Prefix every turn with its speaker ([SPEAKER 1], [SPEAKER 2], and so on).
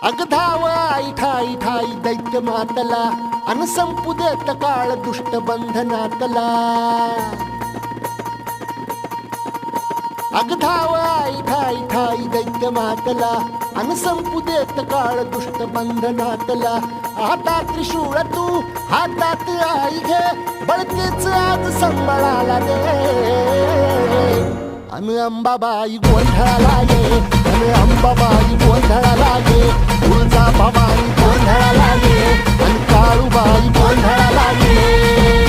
[SPEAKER 1] अग धाव आई ठाई ठाई दैत्य मातला अन संपू देत काळ दुष्ट बंधनातला. अग धाव आई ठाई ठाई दैत्य मातला अन संपू देत काळ दुष्ट बंधनातला. हातात त्रिशूळ तू हातात आई घे बळतेच आज संबळाला दे. अन अंबाबाई गोंधळाला ये अन अंबाबाई गोंधळाला ये. तुळजा भवानी गोंधळाला ये अन काळूबाई गोंधळाला ये.